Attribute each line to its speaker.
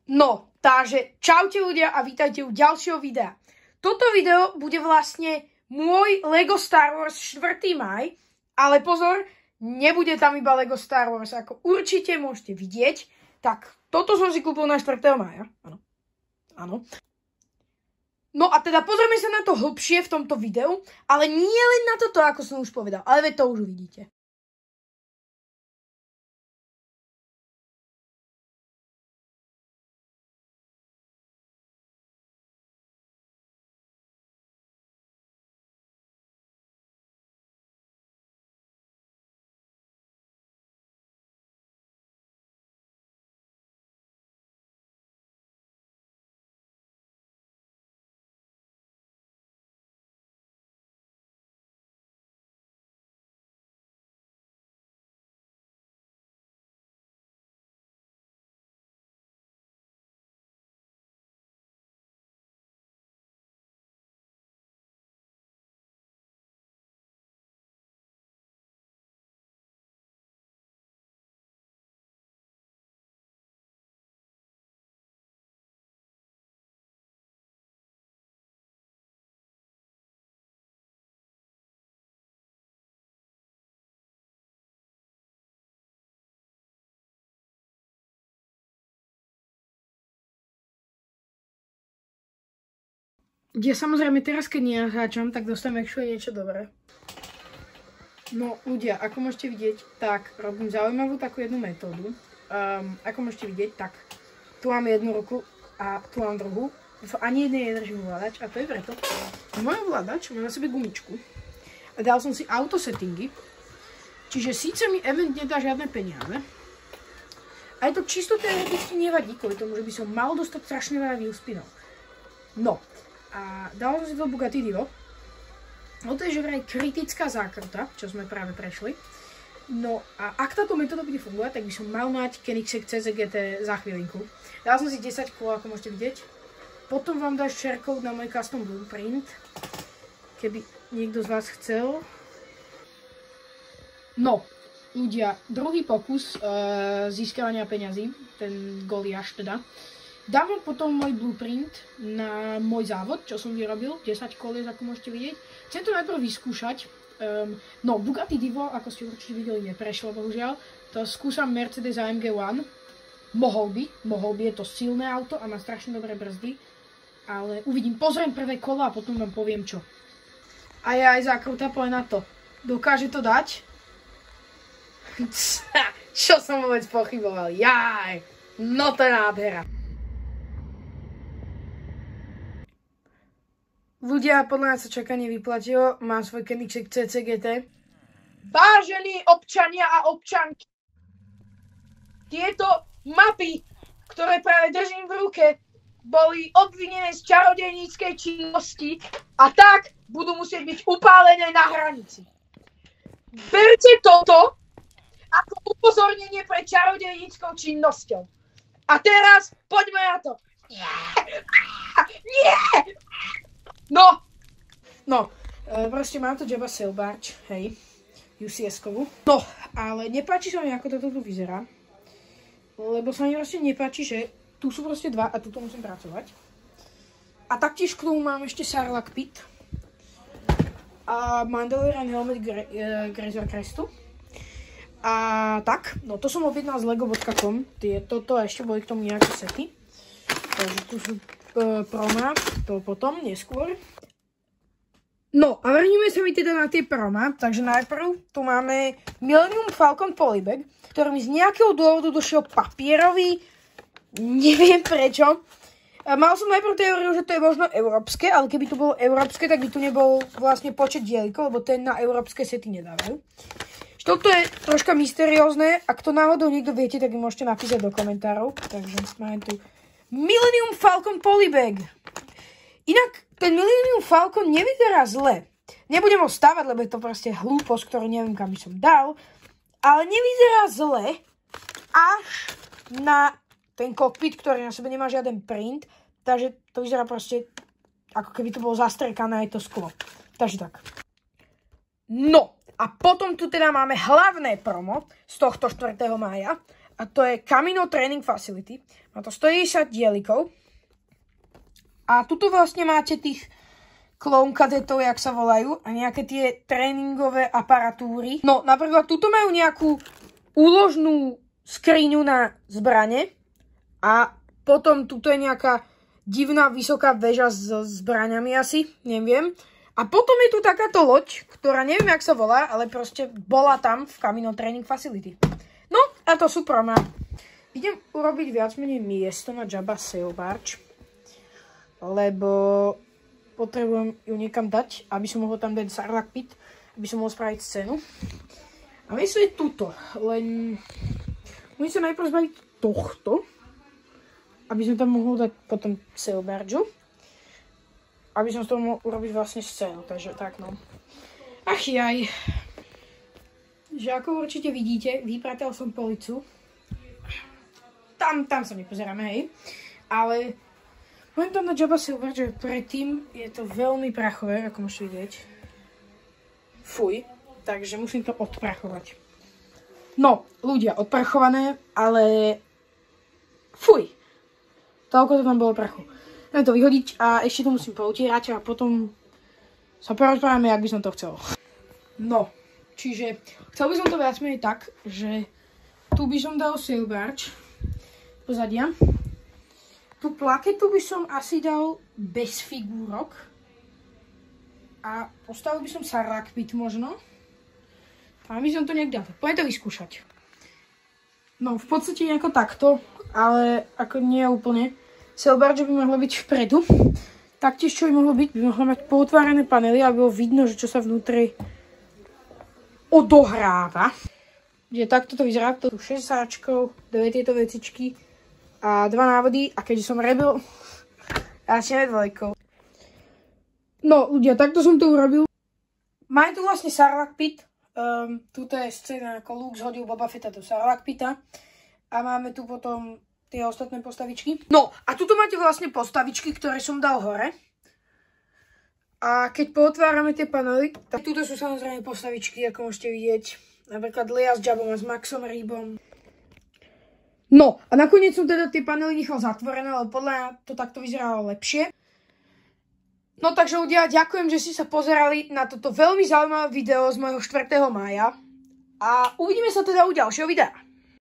Speaker 1: No, takže čaute ľudia a vítajte u ďalšieho videa. Toto video bude vlastne môj LEGO Star Wars 4. maj, ale pozor, nebude tam iba LEGO Star Wars, ako určite môžete vidieť. Tak, toto som si kúpil na 4. mája. Áno. No a teda pozrieme sa na to hlbšie v tomto videu, ale nie len na toto, ako som už povedal, ale to už uvidíte. Kde samozrejme teraz, keď nenatáčam, tak dostanem actually niečo dobré. No ľudia, ako môžete vidieť, tak robím zaujímavú takú jednu metódu. Ako môžete vidieť, tak tu mám jednu ruku a tu mám druhú. Ani jednej nedržím ovládač a to je preto. Môj ovládač má na sebe gumičku. A dal som si autosettingy. Čiže síce mi event nedá žiadne peniaze. A je to čisto teoreticky nevadí, kvôli tomu, že by som mal dostať strašne veľa výspinov. No. A dal som si to Bugatti Divo. No to je že vraj kritická zákrta, čo sme práve prešli. No a ak táto metóda bude fungovať, tak by som mal mať Koenigsegg CZGT za chvíľinku. Dal som si 10 kg, ako môžete vidieť. Potom vám dám share code na môj custom blueprint, keby niekto z vás chcel. No, ľudia, druhý pokus získavania peňazí, ten Goliáš teda. Dám vám potom môj blueprint na môj závod, čo som vyrobil, 10 kolies, ako môžete vidieť. Chcem to najprv vyskúšať. No, Bugatti Divo, ako ste určite videli, neprešlo, bohužiaľ. To skúšam Mercedes AMG One. Mohol by, je to silné auto a má strašne dobré brzdy. Ale uvidím, pozriem prvé kolo a potom vám poviem čo. A ja aj zákruta, poď na to. Dokáže to dať? Čo som vôbec pochyboval? Jaj! No to je nádhera. Ľudia, podľa nás sa čakanie vyplatilo. Mám svoj Koenigsegg CCGT. Vážení občania a občanky, tieto mapy, ktoré práve držím v ruke, boli obvinené z čarodejníckej činnosti a tak budú musieť byť upálené na hranici. Berte toto ako upozornenie pre čarodejníckou činnosťou. A teraz poďme na to. Nie! No, proste mám to Jabba Sail Barge, hej, UCS-kovú. No, ale nepáči sa mi, ako toto tu vyzerá. Lebo sa mi proste nepáči, že tu sú proste dva a tuto musím pracovať. A taktiež k tomu mám ešte Sarlacc Pit. A Mandalorian Helmet Grazer Crestu. A tak, no to som objednal z lego.com. Toto a ešte boli k tomu nejaké sety. Takže tu sú promap, to potom, neskôr. No a vrhneme sa mi teda na tie promap, takže najprv tu máme Millennium Falcon Polybag, ktorý mi z nejakého dôvodu došiel papierový, neviem prečo. Mal som najprv teóriu, že to je možno európske, ale keby to bolo európske, tak by tu nebol vlastne počet dielikov, lebo ten na európske sety nedávajú. Toto je troška mysteriózne, ak to náhodou niekto viete, tak mi môžete napísať do komentárov. Takže máme tu Millennium Falcon Polybag. Inak ten Millennium Falcon nevyzerá zle. Nebudem ho stavať, lebo je to proste hlúposť, ktorú neviem, kam by som dal. Ale nevyzerá zle až na ten kokpit, ktorý na sebe nemá žiaden print. Takže to vyzerá proste, ako keby to bolo zastrekané aj to sklo. Takže tak. No, a potom tu teda máme hlavné promo z tohto 4. mája. a to je Camino Training Facility. Má to 110 dielikov. A tuto vlastne máte tých clone kadetov, jak sa volajú, a nejaké tie tréningové aparatúry. No, napríklad tuto majú nejakú úložnú skriňu na zbrane a potom tuto je nejaká divná vysoká väža s zbraňami asi, neviem. A potom je tu takáto loď, ktorá neviem, jak sa volá, ale proste bola tam v Camino Training Facility. No, a to sú proma. Idem urobiť viac menej miesto na Jabba Sail Barge, lebo potrebujem ju niekam dať, aby som mohol tam dať Sarlacc pit, aby som mohol spraviť scénu. A miesto je tuto, len musím sa najprv zbaviť tohto, aby som tam mohol dať potom Sail Barge, aby som z toho mohol urobiť vlastne scénu, takže tak no. Ach jaj. Že ako určite vidíte, vypratal som policu. Tam sa nepozeráme, hej. Ale poviem tam na Jabba Sail Barge, že predtým je to veľmi prachové, ako môžete vidieť. Fuj. Takže musím to odprachovať. No, ľudia, odprachované, ale fuj. Toľko to tam bolo prachu. Idem to vyhodiť a ešte to musím poutierať a potom sa porozprávame, jak by som to chcel. No, čiže chcel by som to viac menej tak, že tu by som dal Sail Barge pozadia. Tú plaketu by som asi dal bez figúrok. A postavil by som Sarlacc pit možno. A by som to nejak dal. Poďme to vyskúšať. No, v podstate nejako takto, ale ako nie úplne. Sail Barge by mohlo byť vpredu. Taktiež, čo by mohlo byť, by mohlo mať pootvárané panely, aby bolo vidno, že čo sa vnútri odohráva. Že takto to vyzerá. Tu 6 sáčkov, 9 tieto vecičky a 2 návody. A keďže som rebel, ja si nedvojkou. No, ľudia, takto som to urobil. Máme tu vlastne Sarlacc pit. Tuto je scéna, ako Luke zhodil Boba Fetta do Sarlacc pita. A máme tu potom tie ostatné postavičky. No, a tuto máte vlastne postavičky, ktoré som dal hore. A keď pootvárame tie panely, tak tuto sú samozrejme postavičky, ako môžete vidieť. Napríklad Leia s Jabbom a s Maxom Reebom. No, a nakoniec som teda tie panely nechal zatvorené, ale podľa mňa to takto vyzeralo lepšie. No takže ľudia, ďakujem, že ste sa pozerali na toto veľmi zaujímavé video z môjho 4. mája. A uvidíme sa teda u ďalšieho videa.